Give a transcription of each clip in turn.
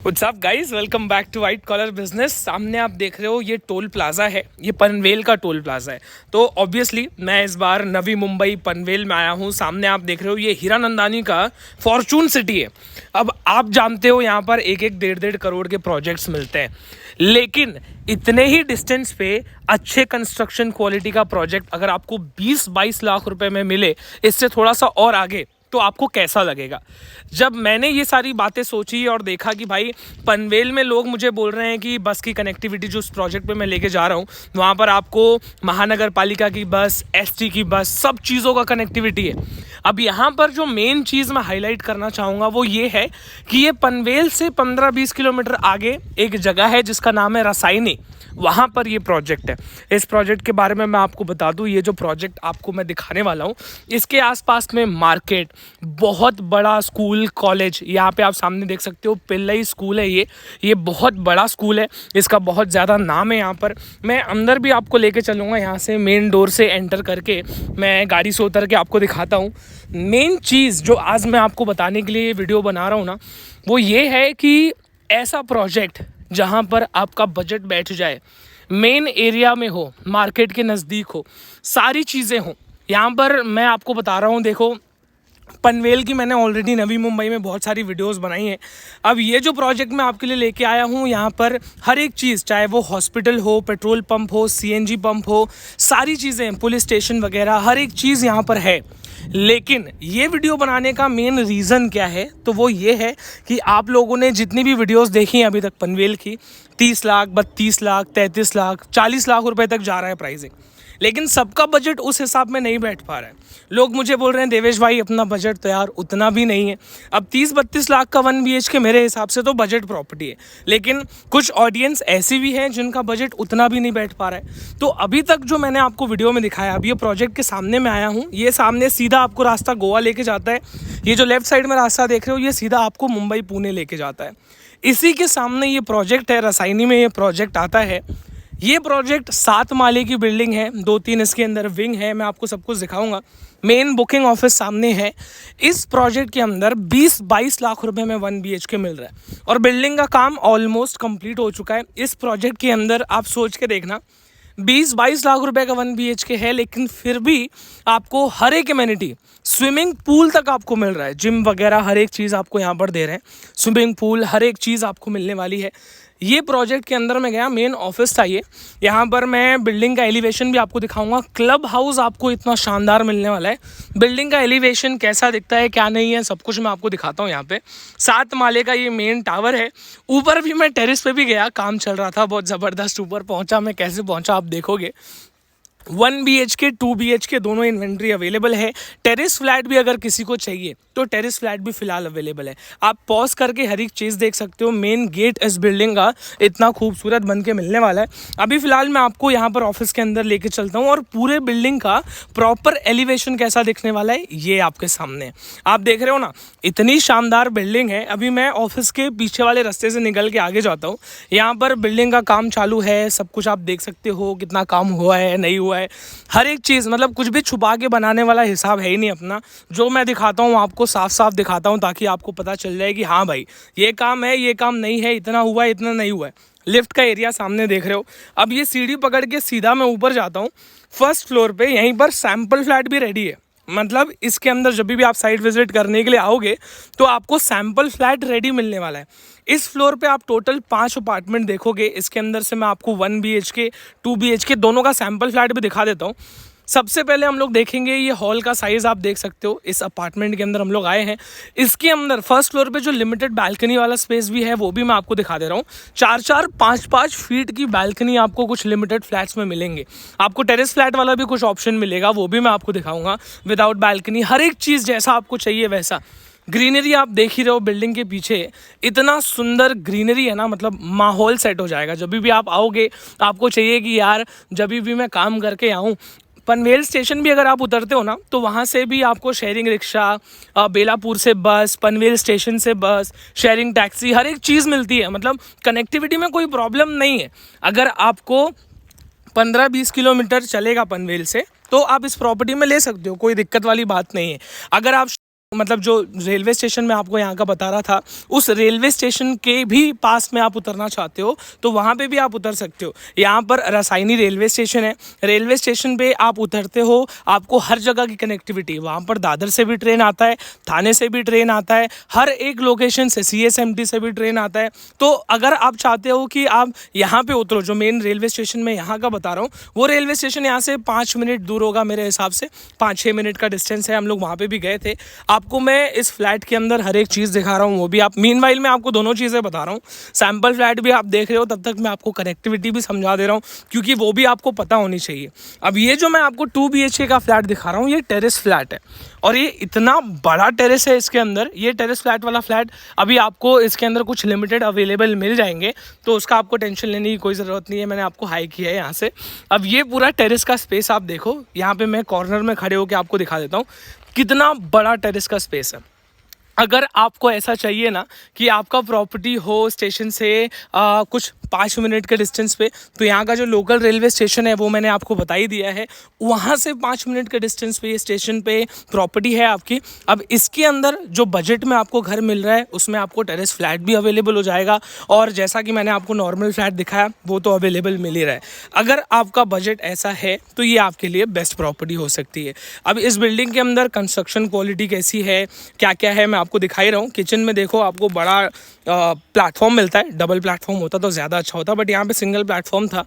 What's up guys, welcome back to white collar business. सामने आप देख रहे हो ये टोल प्लाजा है, ये पनवेल का टोल प्लाजा है। तो ऑब्वियसली मैं इस बार नवी मुंबई पनवेल में आया हूँ। सामने आप देख रहे हो ये हीरानंदानी का फॉर्चून सिटी है। अब आप जानते हो यहाँ पर एक एक डेढ़ करोड़ के प्रोजेक्ट्स मिलते हैं, लेकिन इतने ही डिस्टेंस पे अच्छे कंस्ट्रक्शन क्वालिटी का प्रोजेक्ट अगर आपको 20-22 लाख रुपए में मिले, इससे थोड़ा सा और आगे, तो आपको कैसा लगेगा। जब मैंने ये सारी बातें सोची और देखा कि भाई पनवेल में लोग मुझे बोल रहे हैं कि बस की कनेक्टिविटी जो उस प्रोजेक्ट पे मैं लेके जा रहा हूँ, वहाँ पर आपको महानगर पालिका की बस, एसटी की बस, सब चीज़ों का कनेक्टिविटी है। अब यहाँ पर जो मेन चीज़ मैं हाईलाइट करना चाहूँगा वो ये है कि ये पनवेल से 15-20 किलोमीटर आगे एक जगह है जिसका नाम है रसायनी। वहाँ पर ये प्रोजेक्ट है। इस प्रोजेक्ट के बारे में मैं आपको बता दूँ, ये जो प्रोजेक्ट आपको मैं दिखाने वाला हूँ, इसके आसपास में मार्केट, बहुत बड़ा स्कूल, कॉलेज, यहाँ पे आप सामने देख सकते हो पिल्लई स्कूल है। ये बहुत बड़ा स्कूल है, इसका बहुत ज़्यादा नाम है। यहाँ पर मैं अंदर भी आपको लेके चलूँगा, यहाँ से मेन डोर से एंटर करके मैं गाड़ी से उतर के आपको दिखाता हूँ। मेन चीज़ जो आज मैं आपको बताने के लिए ये वीडियो बना रहा हूँ ना, वो ये है कि ऐसा प्रोजेक्ट जहाँ पर आपका बजट बैठ जाए, मेन एरिया में हो, मार्केट के नज़दीक हो, सारी चीज़ें हों। यहाँ पर मैं आपको बता रहा हूँ, देखो पनवेल की मैंने ऑलरेडी नवी मुंबई में बहुत सारी वीडियोस बनाई हैं। अब ये जो प्रोजेक्ट मैं आपके लिए लेके आया हूँ, यहाँ पर हर एक चीज़, चाहे वो हॉस्पिटल हो, पेट्रोल पंप हो, सीएनजी पंप हो, सारी चीज़ें, पुलिस स्टेशन वगैरह, हर एक चीज़ यहाँ पर है। लेकिन ये वीडियो बनाने का मेन रीज़न क्या है, तो वो ये है कि आप लोगों ने जितनी भी वीडियोस देखी हैं अभी तक पनवेल की, 30 लाख, 32 लाख, 33 लाख, 40 लाख रुपए तक जा रहा है प्राइसिंग, लेकिन सबका बजट उस हिसाब में नहीं बैठ पा रहा है। लोग मुझे बोल रहे हैं देवेश भाई अपना बजट तो यार उतना भी नहीं है। अब 30-32 लाख का 1 BHK मेरे हिसाब से तो बजट प्रॉपर्टी है, लेकिन कुछ ऑडियंस ऐसी भी है जिनका बजट उतना भी नहीं बैठ पा रहा है। तो अभी तक जो मैंने आपको वीडियो में दिखाया, अभी ये प्रोजेक्ट के सामने मैं आया हूँ, ये सामने सीधा आपको रास्ता गोवा लेके जाता है। ये जो लेफ्ट साइड में रास्ता देख रहे हो, ये सीधा आपको मुंबई पुणे लेके जाता है। इसी के सामने ये प्रोजेक्ट है, रसायनी में ये प्रोजेक्ट आता है। ये प्रोजेक्ट 7 माले की बिल्डिंग है, 2-3 इसके अंदर विंग है, मैं आपको सब कुछ दिखाऊंगा। मेन बुकिंग ऑफिस सामने है। इस प्रोजेक्ट के अंदर 20-22 लाख रुपए में 1 BHK मिल रहा है और बिल्डिंग का काम ऑलमोस्ट कंप्लीट हो चुका है। इस प्रोजेक्ट के अंदर आप सोच के देखना, 20-22 लाख रुपए का 1 BHK है, लेकिन फिर भी आपको हर एक एमेनिटी, स्विमिंग पूल तक आपको मिल रहा है, जिम वगैरह हर एक चीज़ आपको यहाँ पर दे रहे हैं, स्विमिंग पूल, हर एक चीज़ आपको मिलने वाली है। ये प्रोजेक्ट के अंदर मैं गया, मेन ऑफिस था ये। यहाँ पर मैं बिल्डिंग का एलिवेशन भी आपको दिखाऊंगा। क्लब हाउस आपको इतना शानदार मिलने वाला है। बिल्डिंग का एलिवेशन कैसा दिखता है, क्या नहीं है, सब कुछ मैं आपको दिखाता हूँ। यहाँ पे 7 माले का ये मेन टावर है। ऊपर भी मैं टेरेस पे भी गया, काम चल रहा था, बहुत ज़बरदस्त ऊपर पहुँचा। मैं कैसे पहुँचा आप देखोगे। 1 BHK 2 BHK दोनों इन्वेंट्री अवेलेबल है। टेरेस फ्लैट भी अगर किसी को चाहिए तो टेरेस फ्लैट भी फिलहाल अवेलेबल है। आप पॉज करके हर एक चीज़ देख सकते हो। मेन गेट इस बिल्डिंग का इतना खूबसूरत बन के मिलने वाला है। अभी फ़िलहाल मैं आपको यहाँ पर ऑफिस के अंदर लेके चलता हूँ और पूरे बिल्डिंग का प्रॉपर एलिवेशन कैसा दिखने वाला है ये आपके सामने आप देख रहे हो ना। इतनी शानदार बिल्डिंग है। अभी मैं ऑफिस के पीछे वाले रास्ते से निकल के आगे जाता हूँ। यहाँ पर बिल्डिंग का काम चालू है, सब कुछ आप देख सकते हो, कितना काम हुआ है, नहीं हुआ है, हर एक चीज़। मतलब कुछ भी छुपा के बनाने वाला हिसाब है ही नहीं अपना। जो मैं दिखाता हूँ आपको साफ साफ दिखाता हूँ, ताकि आपको पता चल जाए कि हाँ भाई ये काम है, ये काम नहीं है, इतना हुआ है, इतना नहीं हुआ है। लिफ्ट का एरिया सामने देख रहे हो। अब ये सीढ़ी पकड़ के सीधा मैं ऊपर जाता हूँ फर्स्ट फ्लोर पे। यहीं पर सैम्पल फ्लैट भी रेडी है। मतलब इसके अंदर जब भी आप साइट विजिट करने के लिए आओगे तो आपको सैम्पल फ्लैट रेडी मिलने वाला है। इस फ्लोर पे आप टोटल 5 अपार्टमेंट देखोगे। इसके अंदर से मैं आपको 1 BHK 2 BHK दोनों का सैम्पल फ्लैट भी दिखा देता हूँ। सबसे पहले हम लोग देखेंगे ये हॉल का साइज़। आप देख सकते हो इस अपार्टमेंट के अंदर हम लोग आए हैं। इसके अंदर फर्स्ट फ्लोर पे जो लिमिटेड बालकनी वाला स्पेस भी है वो भी मैं आपको दिखा दे रहा हूँ। 4-4 5-5 फीट की बालकनी आपको कुछ लिमिटेड फ्लैट्स में मिलेंगे। आपको टेरेस फ्लैट वाला भी कुछ ऑप्शन मिलेगा, वो भी मैं आपको दिखाऊंगा विदाउट बालकनी। हर एक चीज़ जैसा आपको चाहिए वैसा। ग्रीनरी आप देख ही रहे हो बिल्डिंग के पीछे, इतना सुंदर ग्रीनरी है ना, मतलब माहौल सेट हो जाएगा। जब भी आप आओगे आपको चाहिए कि यार जब भी मैं काम करके आऊँ। पनवेल स्टेशन भी अगर आप उतरते हो ना, तो वहाँ से भी आपको शेयरिंग रिक्शा, बेलापुर से बस, पनवेल स्टेशन से बस, शेयरिंग टैक्सी, हर एक चीज़ मिलती है। मतलब कनेक्टिविटी में कोई प्रॉब्लम नहीं है। अगर आपको 15-20 किलोमीटर चलेगा पनवेल से तो आप इस प्रॉपर्टी में ले सकते हो, कोई दिक्कत वाली बात नहीं है। अगर आप मतलब जो रेलवे स्टेशन में आपको यहाँ का बता रहा था, उस रेलवे स्टेशन के भी पास में आप उतरना चाहते हो तो वहाँ पे भी आप उतर सकते हो। यहाँ पर रसायनी रेलवे स्टेशन है। रेलवे स्टेशन पे आप उतरते हो, आपको हर जगह की कनेक्टिविटी, वहाँ पर दादर से भी ट्रेन आता है, थाने से भी ट्रेन आता है, हर एक लोकेशन से CSMT से भी ट्रेन आता है। तो अगर आप चाहते हो कि आप यहाँ पे उतरो, जो मेन रेलवे स्टेशन में यहाँ का बता रहा हूँ, वो रेलवे स्टेशन यहाँ से 5 मिनट दूर होगा मेरे हिसाब से, 5-6 मिनट का डिस्टेंस है। हम लोग वहाँ पे भी गए थे। आपको मैं इस फ्लैट के अंदर हर एक चीज़ दिखा रहा हूँ, वो भी आप मीनवाइल मैं आपको दोनों चीज़ें बता रहा हूँ। सैम्पल फ्लैट भी आप देख रहे हो, तब तक मैं आपको कनेक्टिविटी भी समझा दे रहा हूँ, क्योंकि वो भी आपको पता होनी चाहिए। अब ये जो मैं आपको 2 BHK का फ्लैट दिखा रहा हूँ, ये टेरेस फ्लैट है और ये इतना बड़ा टेरेस है इसके अंदर। ये टेरेस फ्लैट वाला फ्लैट अभी आपको इसके अंदर कुछ लिमिटेड अवेलेबल मिल जाएंगे, तो उसका आपको टेंशन लेने की कोई ज़रूरत नहीं है। मैंने आपको हाई किया है यहाँ से। अब ये पूरा टेरेस का स्पेस आप देखो, यहाँ पे मैं कॉर्नर में खड़े होकर आपको दिखा देता हूँ कितना बड़ा टेरेस का स्पेस है। अगर आपको ऐसा चाहिए ना कि आपका प्रॉपर्टी हो स्टेशन से कुछ 5 मिनट के डिस्टेंस पे, तो यहाँ का जो लोकल रेलवे स्टेशन है वो मैंने आपको बता ही दिया है। वहाँ से 5 मिनट के डिस्टेंस पे ये स्टेशन पे प्रॉपर्टी है आपकी। अब इसके अंदर जो बजट में आपको घर मिल रहा है, उसमें आपको टेरेस फ्लैट भी अवेलेबल हो जाएगा, और जैसा कि मैंने आपको नॉर्मल फ्लैट दिखाया वो तो अवेलेबल मिल ही रहा है। अगर आपका बजट ऐसा है तो ये आपके लिए बेस्ट प्रॉपर्टी हो सकती है। अब इस बिल्डिंग के अंदर कंस्ट्रक्शन क्वालिटी कैसी है, क्या क्या है, मैं आपको दिखाई रहा हूँ। किचन में देखो, आपको बड़ा प्लेटफॉर्म मिलता है। डबल प्लेटफॉर्म होता तो ज़्यादा अच्छा होता, बट यहाँ पे सिंगल प्लेटफॉर्म था।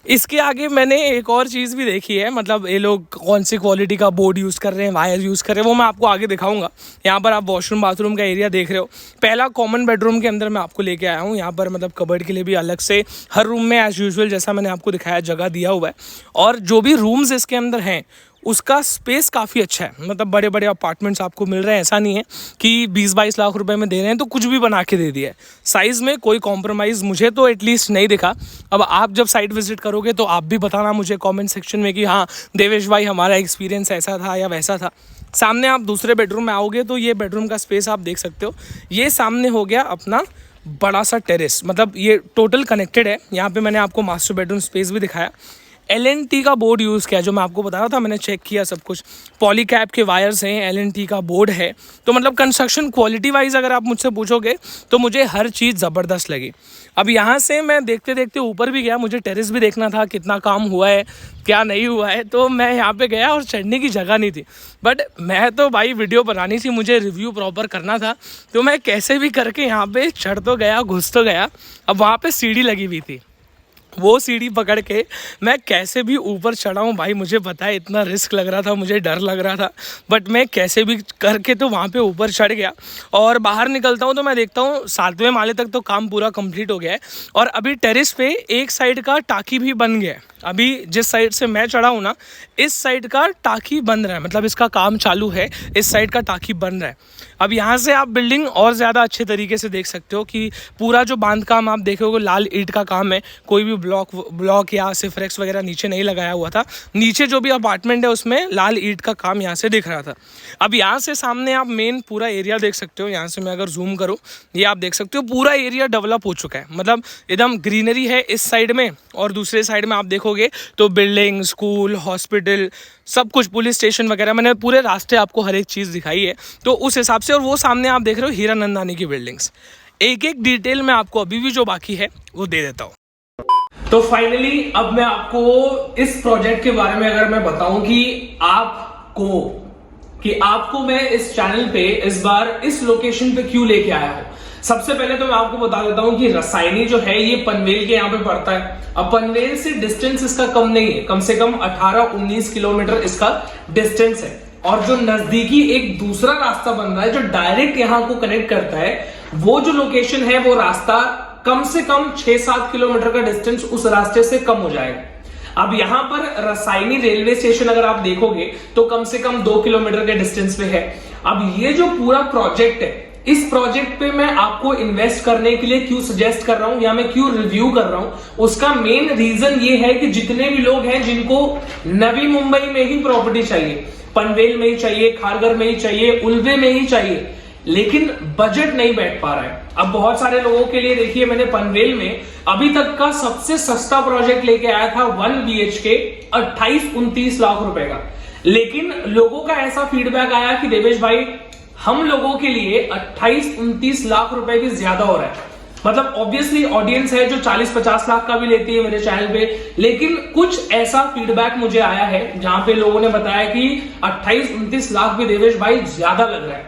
इसके आगे मैंने एक और चीज़ भी देखी है, मतलब ये लोग कौन सी क्वालिटी का बोर्ड यूज़ कर रहे हैं, वायर यूज़ कर रहे हैं, वो मैं आपको आगे दिखाऊंगा। यहाँ पर आप वॉशरूम बाथरूम का एरिया देख रहे हो। पहला कॉमन बेडरूम के अंदर मैं आपको लेके आया हूँ। यहाँ पर मतलब कबर्ड के लिए भी अलग से हर रूम में एज़ यूजुअल जैसा मैंने आपको दिखाया जगह दिया हुआ है, और जो भी रूम्स इसके अंदर हैं उसका स्पेस काफ़ी अच्छा है। मतलब बड़े बड़े अपार्टमेंट्स आपको मिल रहे हैं, ऐसा नहीं है कि 20-22 लाख रुपए में दे रहे हैं तो कुछ भी बना के दे दिया है। साइज़ में कोई कॉम्प्रोमाइज़ मुझे तो एटलीस्ट नहीं दिखा। अब आप जब साइट विजिट करोगे तो आप भी बताना मुझे कमेंट सेक्शन में कि हाँ देवेश भाई हमारा एक्सपीरियंस ऐसा था या वैसा था। सामने आप दूसरे बेडरूम में आओगे तो ये बेडरूम का स्पेस आप देख सकते हो। ये सामने हो गया अपना बड़ा सा टेरेस, मतलब ये टोटल कनेक्टेड है। यहाँ पे मैंने आपको मास्टर बेडरूम स्पेस भी दिखाया। LNT का बोर्ड यूज़ किया, जो मैं आपको बता रहा था, मैंने चेक किया सब कुछ। पॉलीकैब के वायर्स हैं, LNT का बोर्ड है। तो मतलब कंस्ट्रक्शन क्वालिटी वाइज अगर आप मुझसे पूछोगे तो मुझे हर चीज़ ज़बरदस्त लगी। अब यहाँ से मैं देखते देखते ऊपर भी गया, मुझे टेरेस भी देखना था कितना काम हुआ है क्या नहीं हुआ है। तो मैं यहाँ पे गया और चढ़ने की जगह नहीं थी, बट मैं तो भाई वीडियो बनानी थी, मुझे रिव्यू प्रॉपर करना था, तो मैं कैसे भी करके यहाँ पे चढ़ तो गया, घुस तो गया। अब वहाँ पे सीढ़ी लगी हुई थी, वो सीढ़ी पकड़ के मैं कैसे भी ऊपर चढ़ा हूँ भाई। मुझे पता है इतना रिस्क लग रहा था, मुझे डर लग रहा था, बट मैं कैसे भी करके तो वहाँ पे ऊपर चढ़ गया। और बाहर निकलता हूँ तो मैं देखता हूँ 7वें माले तक तो काम पूरा कंप्लीट हो गया है, और अभी टेरेस पे एक साइड का टाँकी भी बन गया है। अभी जिस साइड से मैं चढ़ा हूँ ना, इस साइड का टाँकी बन रहा है, मतलब इसका काम चालू है, इस साइड का टाँकी बन रहा है। अब यहाँ से आप बिल्डिंग और ज़्यादा अच्छे तरीके से देख सकते हो कि पूरा जो बांध काम आप देखोगे लाल ईंट का काम है। कोई भी ब्लॉक या सिफ्रेक्स वगैरह नीचे नहीं लगाया हुआ था। नीचे जो भी अपार्टमेंट है उसमें लाल ईंट का काम यहाँ से दिख रहा था। अब यहाँ से सामने आप मेन पूरा एरिया देख सकते हो। यहाँ से मैं अगर जूम करूँ, ये आप देख सकते हो पूरा एरिया डेवलप हो चुका है, मतलब एकदम ग्रीनरी है इस साइड में, और दूसरे साइड में आप देखोगे तो बिल्डिंग, स्कूल, हॉस्पिटल, सब कुछ, पुलिस स्टेशन वगैरह, मैंने पूरे रास्ते आपको हर एक चीज़ दिखाई है। तो उस हिसाब से, और वो सामने आप देख रहे हो हीरानंदानी की बिल्डिंग्स। एक एक डिटेल में आपको अभी भी जो बाकी है वो दे देता हूँ। तो फाइनली अब मैं आपको इस प्रोजेक्ट के बारे में अगर मैं बताऊं कि आपको मैं इस चैनल पे इस बार इस लोकेशन पे क्यों लेके आया हूं। सबसे पहले तो मैं आपको बता देता हूं कि रसायनी जो है ये पनवेल के यहाँ पे पड़ता है। अब पनवेल से डिस्टेंस इसका कम नहीं है, कम से कम 18-19 किलोमीटर इसका डिस्टेंस है। और जो नजदीकी एक दूसरा रास्ता बन रहा है जो डायरेक्ट यहाँ को कनेक्ट करता है, वो जो लोकेशन है वो रास्ता कम से कम 6-7 किलोमीटर का डिस्टेंस उस रास्ते से कम हो जाएगा। अब यहां पर रसायनी रेलवे स्टेशन अगर आप देखोगे तो कम से कम 2 किलोमीटर के डिस्टेंस पे है। अब ये जो पूरा प्रोजेक्ट है, इस प्रोजेक्ट पे मैं आपको इन्वेस्ट करने के लिए क्यों सजेस्ट कर रहा हूं या मैं क्यों रिव्यू कर रहा हूं, उसका मेन रीजन ये है कि जितने भी लोग हैं जिनको नवी मुंबई में ही प्रॉपर्टी चाहिए, पनवेल में ही चाहिए, खारघर में ही चाहिए, उल्वे में ही चाहिए, लेकिन बजट नहीं बैठ पा रहा है। अब बहुत सारे लोगों के लिए देखिए, मैंने पनवेल में अभी तक का सबसे सस्ता प्रोजेक्ट लेके आया था 1 BHK 28-29 लाख रुपए का, लेकिन लोगों का ऐसा फीडबैक आया कि देवेश भाई हम लोगों के लिए 28-29 लाख रुपए भी ज्यादा हो रहा है। मतलब ऑब्वियसली ऑडियंस है जो 40-50 लाख का भी लेती है मेरे चैनल पे, लेकिन कुछ ऐसा फीडबैक मुझे आया है जहां पे लोगों ने बताया कि 28-29 लाख भी देवेश भाई ज्यादा लग रहा है,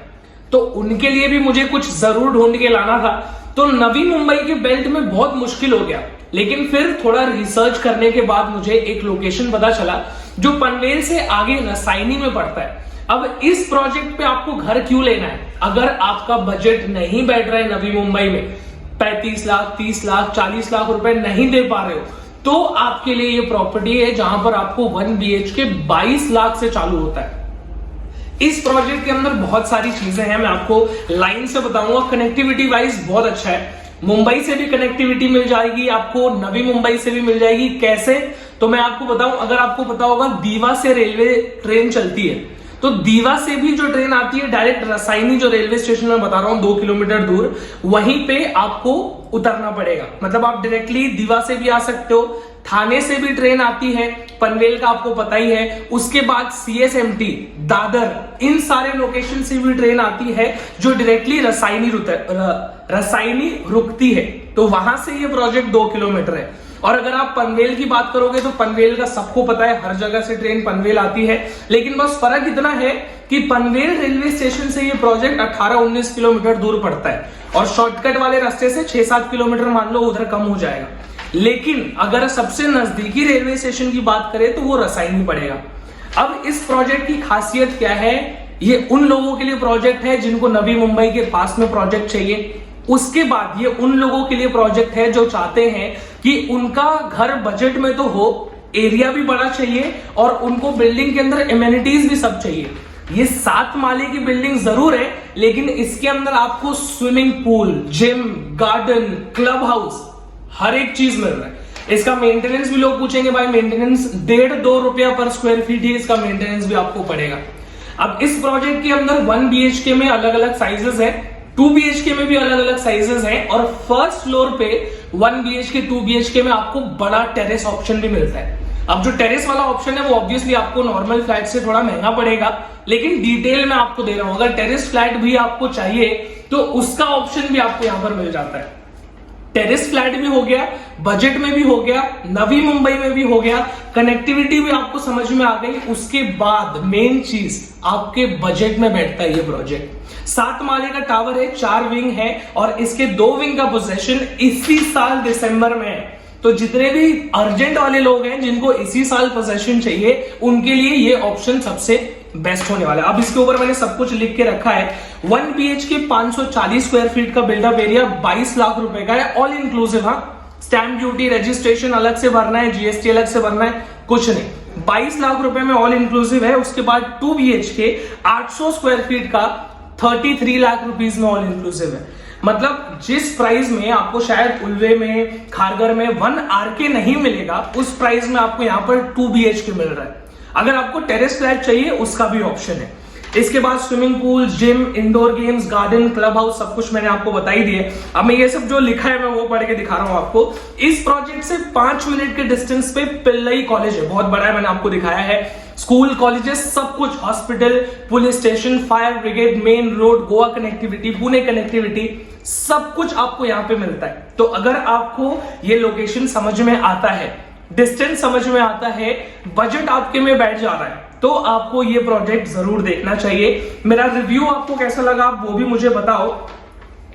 तो उनके लिए भी मुझे कुछ जरूर ढूंढ के लाना था। तो नवी मुंबई के बेल्ट में बहुत मुश्किल हो गया, लेकिन फिर थोड़ा रिसर्च करने के बाद मुझे एक लोकेशन पता चला जो पनवेल से आगे रसायनी में पड़ता है। अब इस प्रोजेक्ट पे आपको घर क्यों लेना है? अगर आपका बजट नहीं बैठ रहा है नवी मुंबई में, 35 लाख, 30 लाख, 40 लाख रुपए नहीं दे पा रहे हो, तो आपके लिए ये प्रॉपर्टी है जहां पर आपको 1 BHK 22 लाख से चालू होता है। इस प्रोजेक्ट के अंदर बहुत सारी चीजें हैं, मैं आपको लाइन से बताऊंगा। कनेक्टिविटी वाइज बहुत अच्छा है, मुंबई से भी कनेक्टिविटी मिल जाएगी आपको, नवी मुंबई से भी मिल जाएगी। कैसे? तो मैं आपको बताऊं, अगर आपको पता होगा दीवा से रेलवे ट्रेन चलती है, तो दीवा से भी जो ट्रेन आती है डायरेक्ट रसायनी जो रेलवे स्टेशन में बता रहा हूं 2 किलोमीटर दूर, वहीं पे आपको उतरना पड़ेगा। मतलब आप डायरेक्टली दीवा से भी आ सकते हो, थाने से भी ट्रेन आती है, पनवेल का आपको पता ही है, उसके बाद CSMT, दादर, इन सारे लोकेशन से भी ट्रेन आती है जो डायरेक्टली रसायनी रुकती है। तो वहां से ये प्रोजेक्ट 2 किलोमीटर है। और अगर आप पनवेल की बात करोगे तो पनवेल का सबको पता है, हर जगह से ट्रेन पनवेल आती है, लेकिन बस फर्क इतना है कि पनवेल रेलवे स्टेशन से ये प्रोजेक्ट 18-19 किलोमीटर दूर पड़ता है और शॉर्टकट वाले रास्ते से 6-7 किलोमीटर मान लो उधर कम हो जाएगा। लेकिन अगर सबसे नजदीकी रेलवे स्टेशन की बात करें तो वो रसायनी पड़ेगा। अब इस प्रोजेक्ट की खासियत क्या है? ये उन लोगों के लिए प्रोजेक्ट है जिनको नवी मुंबई के पास में प्रोजेक्ट चाहिए। उसके बाद ये उन लोगों के लिए प्रोजेक्ट है जो चाहते हैं कि उनका घर बजट में तो हो, एरिया भी बड़ा चाहिए और उनको बिल्डिंग के अंदर एमेनिटीज भी सब चाहिए। ये 7 माले की बिल्डिंग जरूर है, लेकिन इसके अंदर आपको swimming pool, gym, garden, club house, हर एक चीज मिल रहा है। इसका मेंटेनेंस भी लोग पूछेंगे, भाई मेंटेनेंस 1.5-2 रुपया पर स्क्वायर फीट ही इसका मेंटेनेंस भी आपको पड़ेगा। अब इस प्रोजेक्ट के अंदर 1 BHK में अलग अलग साइजेस है, 2 BHK में भी अलग अलग साइजेस हैं, और फर्स्ट फ्लोर पे 1 BHK 2 BHK में आपको बड़ा टेरेस ऑप्शन भी मिलता है। अब जो टेरेस वाला ऑप्शन है वो ऑब्वियसली आपको नॉर्मल फ्लैट से थोड़ा महंगा पड़ेगा, लेकिन डिटेल में आपको दे रहा हूं। अगर टेरेस फ्लैट भी आपको चाहिए तो उसका ऑप्शन भी आपको यहां पर मिल जाता है। टेरेस फ्लैट भी हो गया, बजट में भी हो गया, नवी मुंबई में भी हो गया, कनेक्टिविटी भी आपको समझ में आ गई। उसके बाद मेन चीज आपके बजट में बैठता है ये प्रोजेक्ट। 7 माले का टावर है, 4 विंग है और इसके 2 विंग का पोजेशन इसी साल दिसंबर में है। तो जितने भी अर्जेंट वाले लोग हैं जिनको इसी साल पोजेशन चाहिए, उनके लिए ये ऑप्शन सबसे बेस्ट होने वाला है। अब इसके ऊपर मैंने सब कुछ लिख के रखा है। 1 BHK 540 स्क्वायर फीट का बिल्डअप एरिया 22 लाख रुपए का है, ऑल इंक्लूसिव। हाँ, स्टैंप ड्यूटी, रजिस्ट्रेशन अलग से भरना है, GST अलग से भरना है, कुछ नहीं। 22 लाख रुपए में ऑल इंक्लूसिव है। उसके बाद 2 BHK 800 स्क्वायर फीट का 33 लाख रुपीज में ऑल इंक्लूसिव है। मतलब जिस प्राइस में आपको शायद उल्वे में, खारगर में 1 RK नहीं मिलेगा, उस प्राइस में आपको यहां पर 2 BHK मिल रहा है। अगर आपको टेरेस फ्लैट चाहिए उसका भी ऑप्शन है। इसके बाद swimming pool, gym, indoor games, garden, club house, सब कुछ मैंने आपको बता ही दिए। अब मैं ये सब जो लिखा है मैं वो पढ़ के दिखा रहा हूं आपको। इस प्रोजेक्ट से 5 मिनट के डिस्टेंस पे पिल्लई कॉलेज है, बहुत बड़ा है, मैंने आपको दिखाया है। स्कूल, कॉलेजेस, सब कुछ, hospital, police station, fire brigade, main road, Goa connectivity, Pune connectivity, सब कुछ आपको यहाँ पे मिलता है। तो अगर आपको ये लोकेशन समझ में आता है, डिस्टेंस समझ में आता है, बजट आपके में बैठ जा रहा है, तो आपको ये प्रोजेक्ट जरूर देखना चाहिए। मेरा रिव्यू आपको कैसा लगा वो भी मुझे बताओ।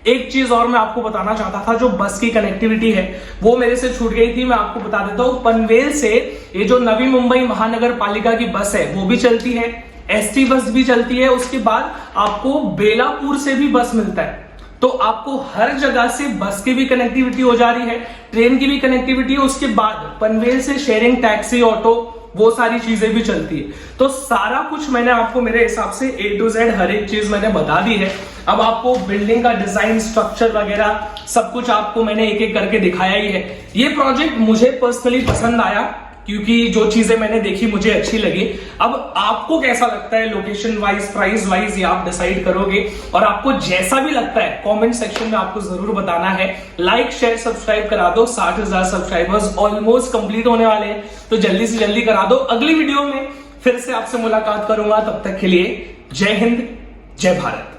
एक चीज और मैं आपको बताना चाहता था, जो बस की कनेक्टिविटी है वो मेरे से छूट गई थी, मैं आपको बता देता हूं। पनवेल से ये जो नवी मुंबई महानगर पालिका की बस है वो भी चलती है, ST बस भी चलती है। उसके बाद आपको बेलापुर से भी बस मिलता है। तो आपको हर जगह से बस की भी कनेक्टिविटी हो जा रही है, ट्रेन की भी कनेक्टिविटी है। उसके बाद पनवेल से शेयरिंग टैक्सी, ऑटो, वो सारी चीजें भी चलती है। तो सारा कुछ मैंने आपको मेरे हिसाब से A to Z हर एक चीज मैंने बता दी है। अब आपको बिल्डिंग का डिजाइन, स्ट्रक्चर वगैरह सब कुछ आपको मैंने एक एक करके दिखाया ही है। ये प्रोजेक्ट मुझे पर्सनली पसंद आया क्योंकि जो चीजें मैंने देखी मुझे अच्छी लगी। अब आपको कैसा लगता है लोकेशन वाइज, प्राइस वाइज, ये आप डिसाइड करोगे। और आपको जैसा भी लगता है कमेंट सेक्शन में आपको जरूर बताना है। लाइक, शेयर, सब्सक्राइब करा दो। 60,000 सब्सक्राइबर्स ऑलमोस्ट कंप्लीट होने वाले हैं, तो जल्दी से जल्दी करा दो। अगली वीडियो में फिर से आपसे मुलाकात करूंगा, तब तक के लिए जय हिंद, जय भारत।